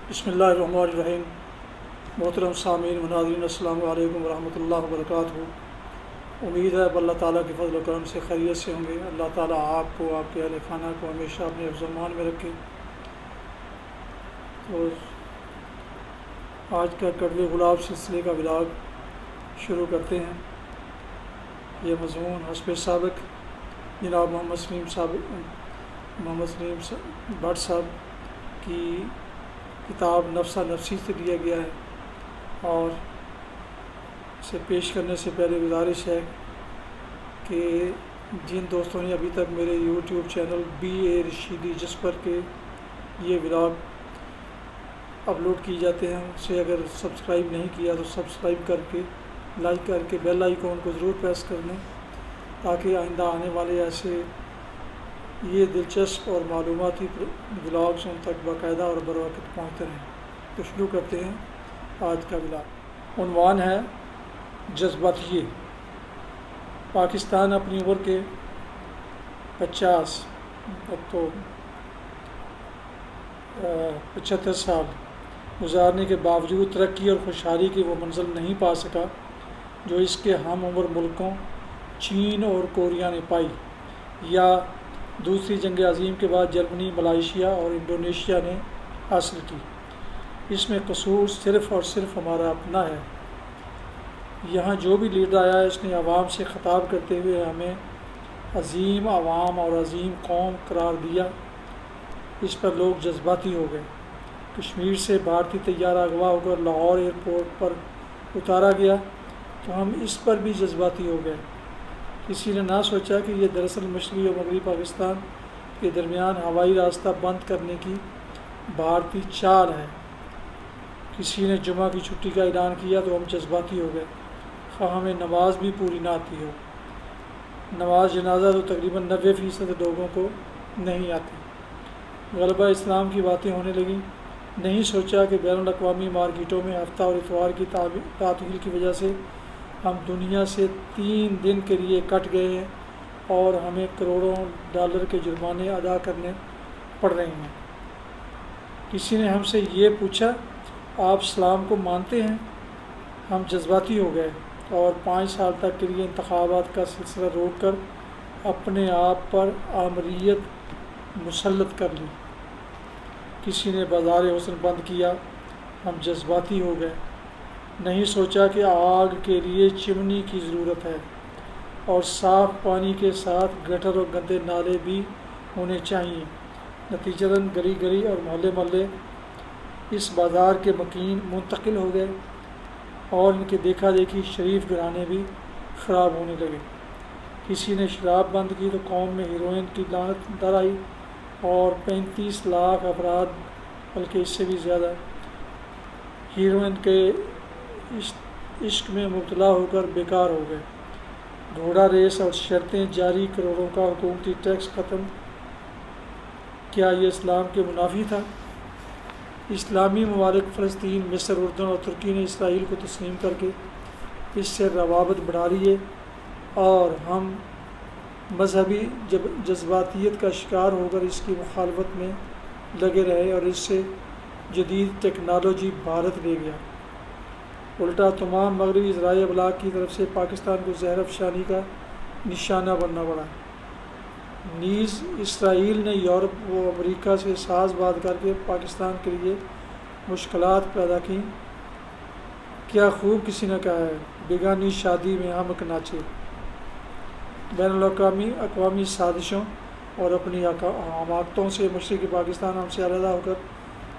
بسم اللہ الرحمن الرحیم۔ محترم سامعین و ناظرین، السلام علیکم ورحمۃ اللہ وبرکاتہ۔ امید ہے اللہ تعالیٰ کے فضل و کرم سے خیریت سے ہوں گے۔ اللہ تعالیٰ آپ کو، آپ کے اہل خانہ کو ہمیشہ اپنے حفظ و امان میں رکھے۔ تو آج کا کڑوے گلاب سلسلے کا ولاگ شروع کرتے ہیں۔ یہ مضمون حسب سابق جناب محمد سلیم بٹ صاحب کی کتاب نفسہ نفسی سے لیا گیا ہے، اور اسے پیش کرنے سے پہلے گزارش ہے کہ جن دوستوں نے ابھی تک میرے یوٹیوب چینل BA رشیدی جس پر کہ یہ ولاگ اپلوڈ کی جاتے ہیں اسے اگر سبسکرائب نہیں کیا تو سبسکرائب کر کے لائک کر کے بیل آئیکن کو ضرور پریس کر لیں، تاکہ آئندہ آنے والے ایسے یہ دلچسپ اور معلوماتی ولاگز ان تک باقاعدہ اور بروقت پہنچتے رہیں۔ تو شروع کرتے ہیں آج کا ولاگ۔ عنوان ہے جذباتیے۔ پاکستان اپنی عمر کے 75 سال گزارنے کے باوجود ترقی اور خوشحالی کی وہ منزل نہیں پا سکا جو اس کے ہم عمر ملکوں چین اور کوریا نے پائی، یا دوسری جنگ عظیم کے بعد جرمنی، ملائیشیا اور انڈونیشیا نے حاصل کی۔ اس میں قصور صرف اور صرف ہمارا اپنا ہے۔ یہاں جو بھی لیڈر آیا اس نے عوام سے خطاب کرتے ہوئے ہمیں عظیم عوام اور عظیم قوم قرار دیا۔ اس پر لوگ جذباتی ہو گئے۔ کشمیر سے بھارتی طیارہ اغوا ہو کر لاہور ایئرپورٹ پر اتارا گیا تو ہم اس پر بھی جذباتی ہو گئے۔ کسی نے نہ سوچا کہ یہ دراصل مشرقی اور مغربی پاکستان کے درمیان ہوائی راستہ بند کرنے کی بھارتی چال ہے۔ کسی نے جمعہ کی چھٹی کا اعلان کیا تو ہم جذباتی ہو گئے، خواہ ہمیں نماز بھی پوری نہ آتی ہو۔ نماز جنازہ تو تقریباً 90% لوگوں کو نہیں آتی۔ غلبہ اسلام کی باتیں ہونے لگیں۔ نہیں سوچا کہ بین الاقوامی مارکیٹوں میں ہفتہ اور اتوار کی تعطیل کی وجہ سے ہم دنیا سے 3 دن کے لیے کٹ گئے ہیں اور ہمیں کروڑوں ڈالر کے جرمانے ادا کرنے پڑ رہے ہیں۔ کسی نے ہم سے یہ پوچھا آپ اسلام کو مانتے ہیں؟ ہم جذباتی ہو گئے اور 5 سال تک کے لیے انتخابات کا سلسلہ روک کر اپنے آپ پر آمریت مسلط کر لی۔ کسی نے بازار حسن بند کیا، ہم جذباتی ہو گئے۔ نہیں سوچا کہ آگ کے لیے چمنی کی ضرورت ہے اور صاف پانی کے ساتھ گٹر اور گندے نالے بھی ہونے چاہیے۔ نتیجتاً گلی گلی اور محلے محلے اس بازار کے مکین منتقل ہو گئے اور ان کے دیکھا دیکھی شریف گھرانے بھی خراب ہونے لگے۔ کسی نے شراب بند کی تو قوم میں ہیروئن کی لعنت در آئی اور 35 لاکھ افراد، بلکہ اس سے بھی زیادہ، ہیروئن کے عشق میں مبتلا ہو کر بیکار ہو گئے۔ گھوڑا ریس اور شرطیں جاری، کروڑوں کا حکومتی ٹیکس ختم۔ کیا یہ اسلام کے منافی تھا؟ اسلامی ممالک فلسطین، مصر، اردن اور ترکی نے اسرائیل کو تسلیم کر کے اس سے روابط بڑھا لیے، اور ہم مذہبی جذباتیت کا شکار ہو کر اس کی مخالفت میں لگے رہے اور اس سے جدید ٹیکنالوجی بھارت لے گیا۔ الٹا تمام مغربی ذرائع ابلاغ کی طرف سے پاکستان کو زہر افشانی کا نشانہ بننا پڑا۔ نیز اسرائیل نے یورپ و امریکہ سے ساز باد کر کے پاکستان کے لیے مشکلات پیدا کیں۔ کیا خوب کسی نے کہا ہے، بیگانی شادی میں ہم ناچے۔ بین الاقوامی سازشوں اور اپنی حماقتوں سے مشرقی پاکستان ہم سے علیحدہ ہو کر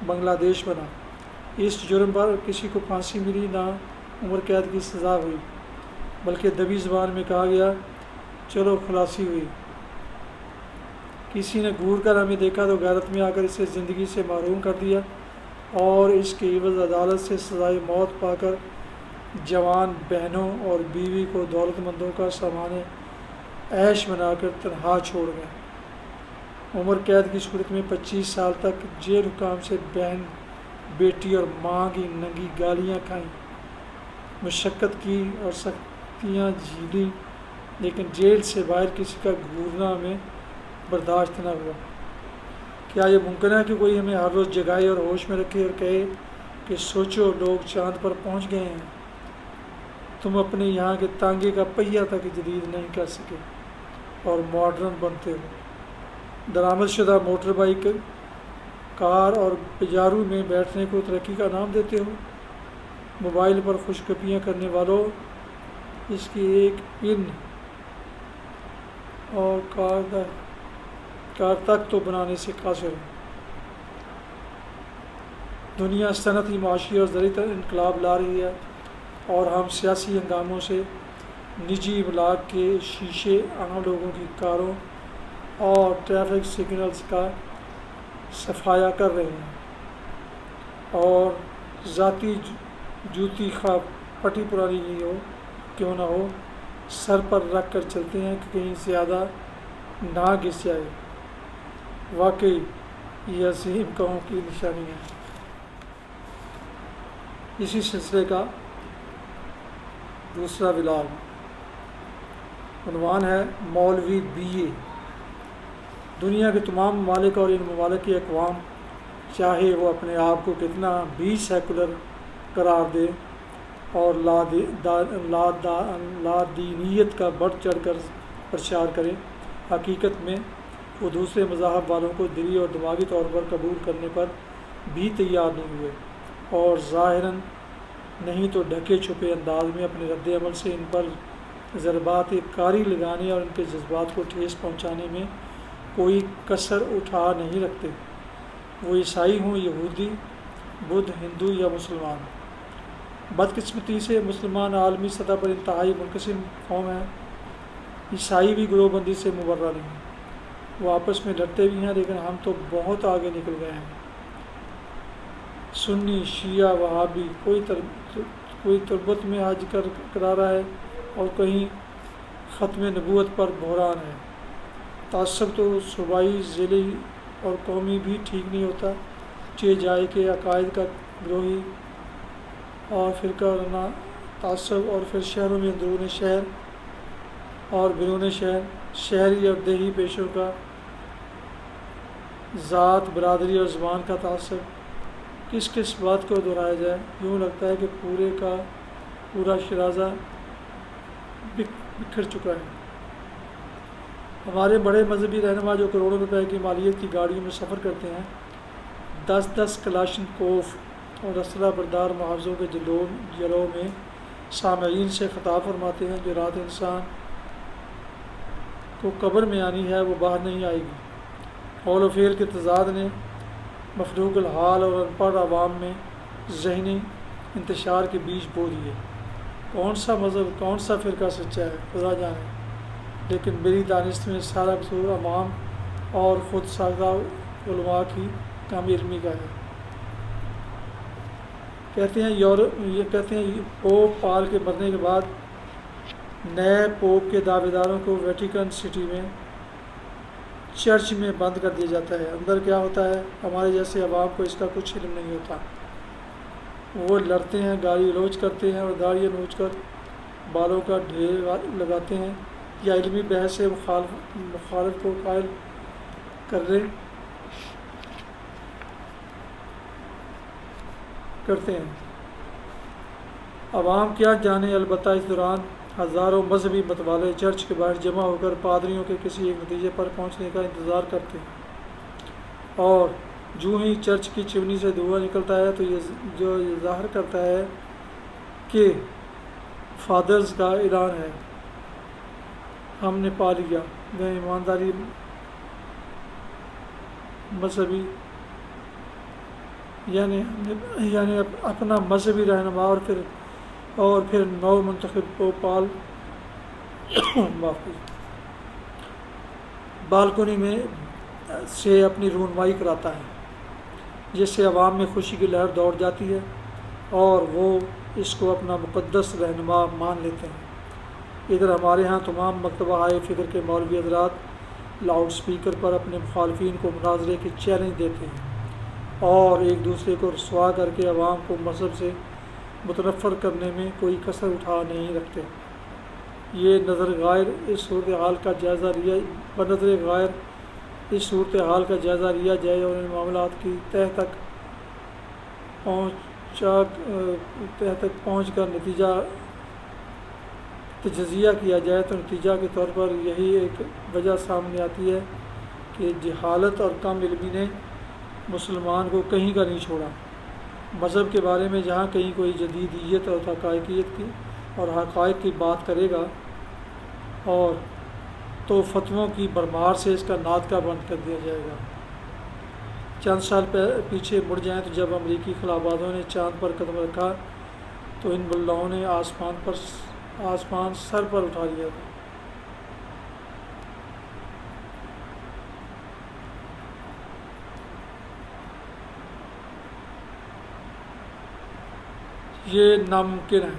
بنگلہ دیش بنا۔ اس جرم پر کسی کو پھانسی ملی نہ عمر قید کی سزا ہوئی، بلکہ دبی زبان میں کہا گیا چلو خلاصی ہوئی۔ کسی نے گھور کر ہمیں دیکھا تو غیرت میں آ کر اسے زندگی سے محروم کر دیا اور اس کے عوض عدالت سے سزائے موت پا کر جوان بہنوں اور بیوی کو دولت مندوں کا سامان عیش بنا کر تنہا چھوڑ گئے۔ عمر قید کی صورت میں 25 سال تک جیل حکام سے بہن، بیٹی اور ماں کی ننگی گالیاں کھائیں، مشقت کی اور سختیاں جھیلی، لیکن جیل سے باہر کسی کا گھورنا ہمیں برداشت نہ ہوا۔ کیا یہ ممکن ہے کہ کوئی ہمیں ہر روز جگائے اور ہوش میں رکھے اور کہے کہ سوچو لوگ چاند پر پہنچ گئے ہیں، تم اپنے یہاں کے تانگے کا پہیہ تک جدید نہیں کر سکے اور ماڈرن بنتے ہو؟ درآمد شدہ موٹر بائیک، کار اور پجارو میں بیٹھنے کو ترقی کا نام دیتے ہو؟ موبائل پر خوش گپیاں کرنے والوں، اس کی ایک پن اور کار تک تو بنانے سے قاصر ہو۔ دنیا صنعتی، معاشی اور زرعی انقلاب لا رہی ہے اور ہم سیاسی ہنگاموں سے نجی املاک کے شیشے، عام لوگوں کی کاروں اور ٹریفک سگنلز کا صفایا کر رہے ہیں، اور ذاتی جوتی خواہ پٹی پرانی ہی ہو کیوں نہ ہو سر پر رکھ کر چلتے ہیں کہ کہیں زیادہ نہ گھس جائے۔ واقعی یہ عظیم قوم کی نشانی ہے۔ اسی سلسلے کا دوسرا ولاگ عنوان ہے مولوی بی اے۔ دنیا کے تمام ممالک اور ان ممالک کی اقوام، چاہے وہ اپنے آپ کو کتنا بھی سیکولر قرار دے اور لادینیت کا بڑھ چڑھ کر پرچار کرے، حقیقت میں وہ دوسرے مذاہب والوں کو دلی اور دماغی طور پر قبول کرنے پر بھی تیار نہیں ہوئے، اور ظاہراً نہیں تو ڈھکے چھپے انداز میں اپنے رد عمل سے ان پر ضربات کاری لگانے اور ان کے جذبات کو ٹھیس پہنچانے میں کوئی کسر اٹھا نہیں رکھتے، وہ عیسائی ہوں، یہودی، بدھ، ہندو یا مسلمان۔ بدقسمتی سے مسلمان عالمی سطح پر انتہائی منقسم قوم ہیں۔ عیسائی بھی گروہ بندی سے مبرہ نہیں، وہ آپس میں لڑتے بھی ہیں، لیکن ہم تو بہت آگے نکل گئے ہیں۔ سنی، شیعہ، وہابی، کوئی تربت میں حج کرا رہا ہے اور کہیں ختم نبوت پر بحران ہے۔ تعصب تو صوبائی، ضلعی اور قومی بھی ٹھیک نہیں ہوتا، چہ جائے کہ عقائد کا گروہی اور فرقہ وارانہ تعصب، اور پھر شہروں میں اندرون شہر اور بیرون شہر، شہری اور دیہی پیشوں کا ذات، برادری اور زبان کا تعصب۔ کس بات کو دہرایا جائے؟ یوں لگتا ہے کہ پورے کا پورا شیرازہ بکھر چکا ہے۔ ہمارے بڑے مذہبی رہنما جو کروڑوں روپے کی مالیت کی گاڑیوں میں سفر کرتے ہیں، 10 کلاشن کوف اور اسلحہ بردار محافظوں کے جلوں میں سامعین سے خطاب فرماتے ہیں، جو رات انسان کو قبر میں آنی ہے وہ باہر نہیں آئے گی۔ قول و فعل کے تضاد نے مفروغ الحال اور ان پڑھ عوام میں ذہنی انتشار کے بیج بو دیے۔ کون سا مذہب، کون سا فرقہ سچا ہے، خدا جانے، لیکن میری دانست میں سارا قصور عوام اور خود ساختہ علماء کی کم علمی کا ہے۔ کہتے ہیں پوپ پال کے مرنے کے بعد نئے پوپ کے دعوے داروں کو ویٹیکن سٹی میں چرچ میں بند کر دیا جاتا ہے۔ اندر کیا ہوتا ہے، ہمارے جیسے عوام کو اس کا کچھ علم نہیں ہوتا۔ وہ لڑتے ہیں، گالی گلوچ کرتے ہیں اور داڑھیاں نوچ کر بالوں کا ڈھیر لگاتے ہیں، یا علمی بحث سے مخالف کو قائل کرتے ہیں۔ عوام کیا جانے، البتہ اس دوران ہزاروں مذہبی متوالے چرچ کے باہر جمع ہو کر پادریوں کے کسی ایک نتیجے پر پہنچنے کا انتظار کرتے ہیں، اور جو ہی چرچ کی چمنی سے دھواں نکلتا ہے تو یہ ظاہر کرتا ہے کہ فادرز کا اعلان ہے، ہم نے پا لیا، میں ایمانداری مذہبی یعنی اپنا مذہبی رہنما اور پھر نو منتخب پوپال بالکنی میں سے اپنی رونمائی کراتا ہے، جس سے عوام میں خوشی کی لہر دوڑ جاتی ہے اور وہ اس کو اپنا مقدس رہنما مان لیتے ہیں۔ ادھر ہمارے ہاں تمام مکتبہ ہائے فکر کے مولوی حضرات لاؤڈ سپیکر پر اپنے مخالفین کو مناظرے کی چیلنج دیتے ہیں اور ایک دوسرے کو رسوا کر کے عوام کو مذہب سے متنفر کرنے میں کوئی کسر اٹھا نہیں رکھتے۔ یہ نظر غائر اس صورتحال کا جائزہ لیا، بنظر غائر اس صورتحال کا جائزہ لیا جائے اور ان معاملات کی تہ تک پہنچ کر تجزیہ کیا جائے تو نتیجہ کے طور پر یہی ایک وجہ سامنے آتی ہے کہ جہالت اور کم علمی نے مسلمان کو کہیں کا نہیں چھوڑا۔ مذہب کے بارے میں جہاں کہیں کوئی جدیدیت اور حقائقیت کی اور حقائق کی بات کرے گا اور تو فتووں کی بھرمار سے اس کا ناطقہ بند کر دیا جائے گا۔ چند سال پیچھے مڑ جائیں تو جب امریکی خلابازوں نے چاند پر قدم رکھا تو ان ملاؤں نے آسمان سر پر اٹھا لیا تھا۔ یہ ناممکن ہے،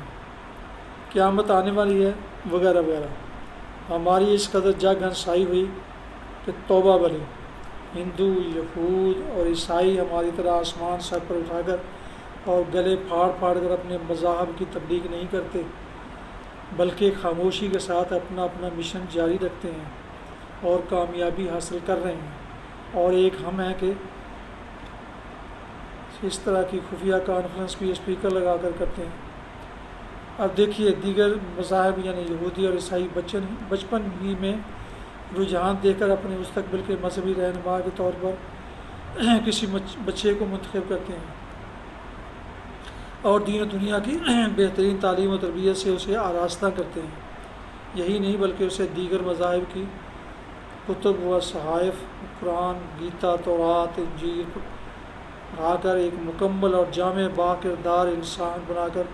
قیامت آنے والی ہے وغیرہ وغیرہ۔ ہماری اس قدر جگ ہنسائی ہوئی کہ توبہ بھلی۔ ہندو، یہود اور عیسائی ہماری طرح آسمان سر پر اٹھا کر اور گلے پھاڑ پھاڑ کر اپنے مذاہب کی تبلیغ نہیں کرتے، بلکہ خاموشی کے ساتھ اپنا مشن جاری رکھتے ہیں اور کامیابی حاصل کر رہے ہیں۔ اور ایک ہم ہیں کہ اس طرح کی خفیہ کانفرنس بھی اسپیکر لگا کر کرتے ہیں۔ اب دیکھیے، دیگر مذاہب یعنی یہودی اور عیسائی بچپن ہی میں رجحان دے کر اپنے مستقبل کے مذہبی رہنما کے طور پر کسی بچے کو منتخب کرتے ہیں اور دین و دنیا کی بہترین تعلیم و تربیت سے اسے آراستہ کرتے ہیں۔ یہی نہیں بلکہ اسے دیگر مذاہب کی کتب و صحائف، قرآن، گیتا، تورات، انجیل پڑھا کر ایک مکمل اور جامع با کردار انسان بنا کر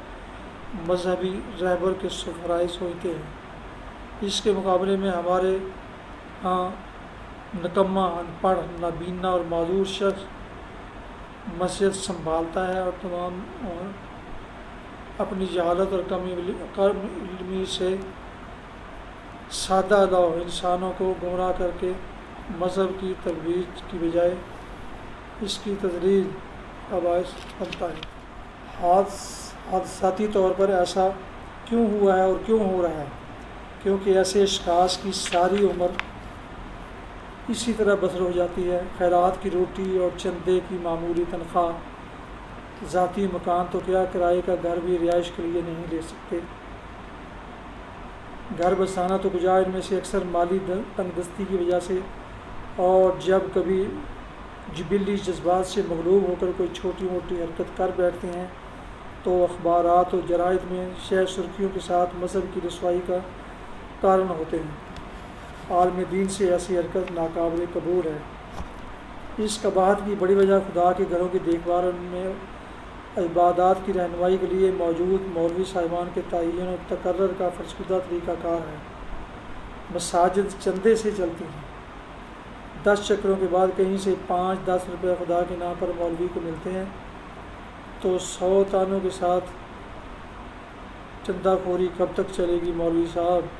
مذہبی رہبر کے سفرائے سوچتے ہیں۔ اس کے مقابلے میں ہمارے ہاں نکما، ان پڑھ، نابینا اور معذور شخص مسجد سنبھالتا ہے اور تمام اپنی جہالت اور کم علمی سے سادہ لو انسانوں کو گمراہ کر کے مذہب کی ترویج کی بجائے اس کی تجلیل کا باعث بنتا ہے۔ حادثاتی طور پر ایسا کیوں ہوا ہے اور کیوں ہو رہا ہے؟ کیونکہ ایسے اشخاص کی ساری عمر اسی طرح بسر ہو جاتی ہے۔ خیرات کی روٹی اور چندے کی معمولی تنخواہ، ذاتی مکان تو کیا کرائے کا گھر بھی رہائش کے لیے نہیں لے سکتے۔ گھر بسانا تو کجا، ان میں سے اکثر مالی تنگ دستی کی وجہ سے، اور جب کبھی جبلی جذبات سے مغلوب ہو کر کوئی چھوٹی موٹی حرکت کر بیٹھتے ہیں تو اخبارات اور جرائد میں شہ سرخیوں کے ساتھ مذہب کی رسوائی کا کارن ہوتے ہیں۔ عالم دین سے ایسی حرکت ناقابل قبول ہے۔ اس قباحت کی بڑی وجہ خدا کے گھروں کی دیکھ بھال اور ان میں عبادات کی رہنمائی کے لیے موجود مولوی صاحبان کے تعین و تقرر کا فرسودہ طریقہ کار ہے۔ مساجد چندے سے چلتی ہیں۔ 10 چکروں کے بعد کہیں سے 5-10 روپے خدا کے نام پر مولوی کو ملتے ہیں تو 100 تانوں کے ساتھ چندہ خوری کب تک چلے گی؟ مولوی صاحب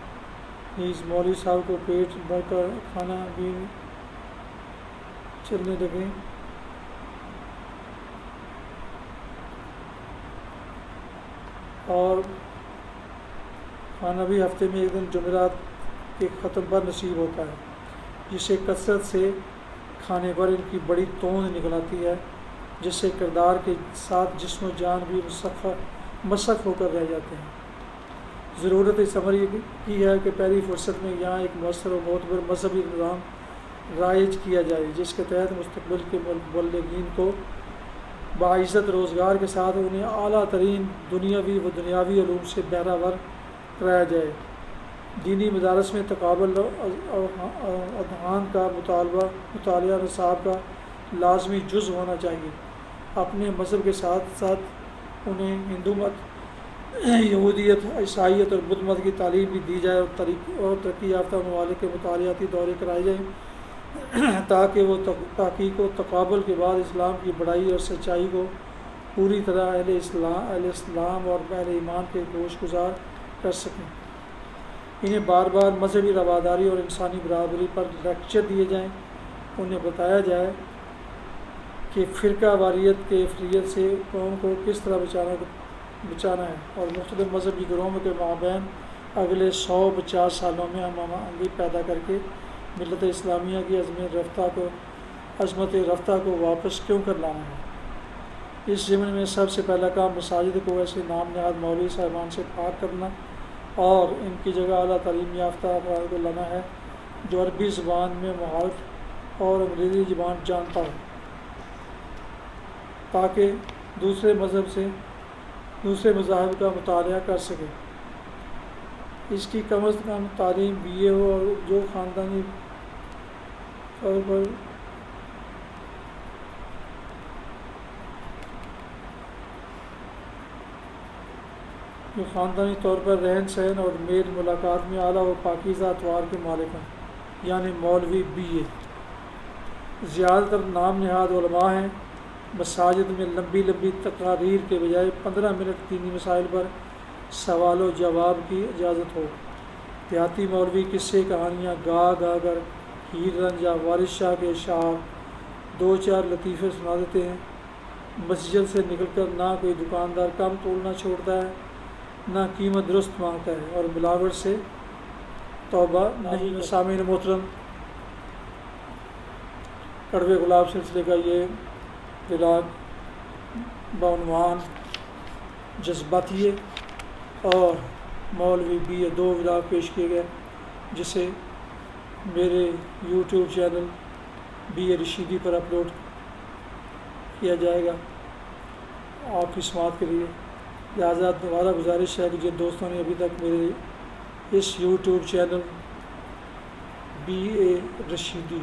مولوی صاحب کو پیٹ بھر کر کھانا بھی چلنے لگے اور کھانا بھی ہفتے میں ایک دن جمعرات کے ختم پر نصیب ہوتا ہے، جسے کثرت سے کھانے پر ان کی بڑی توند نکل آتی ہے، جس سے کردار کے ساتھ جسم و جان بھی مسخ ہو کر رہ جاتے ہیں۔ ضرورت اس عمل کی ہے کہ پہلی فرصت میں یہاں ایک مؤثر و معتبر مذہبی نظام رائج کیا جائے، جس کے تحت مستقبل کے مبلغین کو باعزت روزگار کے ساتھ انہیں اعلیٰ ترین دنیاوی و دنیاوی علوم سے بہرہ ور کرایا جائے۔ دینی مدارس میں تقابل اذہان کا مطالعہ نصاب کا لازمی جز ہونا چاہیے۔ اپنے مذہب کے ساتھ ساتھ انہیں ہندو مت، یہودیت، عیسائیت اور بدھ مت کی تعلیم بھی دی جائے اور ترقی یافتہ ممالک کے مطالعاتی دورے کرائے جائیں تاکہ وہ تحقیق و تقابل کے بعد اسلام کی بڑائی اور سچائی کو پوری طرح اہل اسلام اور اہل ایمان کے گوش گزار کر سکیں۔ انہیں بار بار مذہبی رواداری اور انسانی برابری پر لیکچر دیے جائیں۔ انہیں بتایا جائے کہ فرقہ واریت کے فریت سے قوم کو کس طرح بچانا ہے اور مختلف مذہبی گروہوں کے مابین اگلے 100-50 سالوں میں ہم آہنگی پیدا کر کے ملت اسلامیہ کی عظمت رفتہ کو واپس کیوں کر لانا ہے؟ اس ضمن میں سب سے پہلا کام مساجد کو ایسے نام نہاد مولوی صاحبان سے پاک کرنا اور ان کی جگہ اعلیٰ تعلیم یافتہ افراد کو لانا ہے جو عربی زبان میں مہارت اور انگریزی زبان جانتا ہو، تاکہ دوسرے مذاہب کا مطالعہ کر سکے۔ اس کی کم از کم تعلیم BA ہو اور جو خاندانی طور پر رہن سہن اور میل ملاقات میں اعلیٰ و پاکیزہ اطوار کے مالک ہوں، یعنی مولوی BA۔ زیادہ تر نام نہاد علماء ہیں۔ مساجد میں لمبی تقاریر کے بجائے 15 منٹ دینی مسائل پر سوال و جواب کی اجازت ہو۔ دیہاتی مولوی قصے کہانیاں گا کر ہیر رنج یا والد شاہ کے اشعار 2-4 لطیفے سنا دیتے ہیں۔ مسجد سے نکل کر نہ کوئی دکاندار کم تولنا چھوڑتا ہے، نہ قیمت درست مانگتا ہے، اور ملاوٹ سے توبہ نہیں۔ سامعین محترم، کڑوے گلاب سلسلے کا یہ ولاگ بعنوان جذباتیے اور مولوی BA 2 ولاگ پیش کیے گئے، جسے میرے YouTube چینل BA رشیدی پر اپلوڈ کیا جائے گا آپ کی سماعت کے لیے۔ لہٰذا دوبارہ گزارش ہے کہ جن دوستوں نے ابھی تک میرے اس YouTube چینل BA رشیدی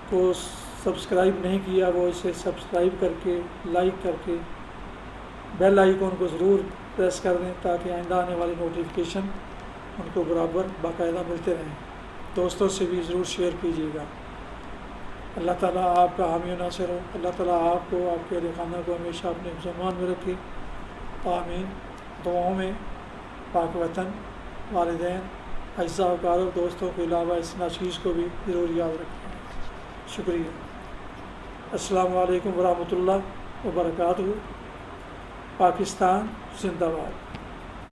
کو سبسکرائب نہیں کیا، وہ اسے سبسکرائب کر کے، لائک کر کے، بیل آئیکن کو ضرور پریس کر دیں تاکہ آئندہ آنے والی نوٹیفیکیشن ان کو برابر باقاعدہ ملتے رہیں۔ دوستوں سے بھی ضرور شیئر کیجیے گا۔ اللہ تعالیٰ آپ کا حامی و ناصر ہو۔ اللہ تعالیٰ آپ کو، آپ کے اہل خانہ کو ہمیشہ اپنے حفظ میں رکھے۔ آمین۔ دعاؤں میں پاک وطن، والدین، اعزاء و اقارب، دوستوں کے علاوہ اس ناچیز کو بھی ضرور یاد رکھیں۔ شکریہ۔ السلام علیکم ورحمۃ اللہ وبرکاتہ۔ پاکستان زندہ باد۔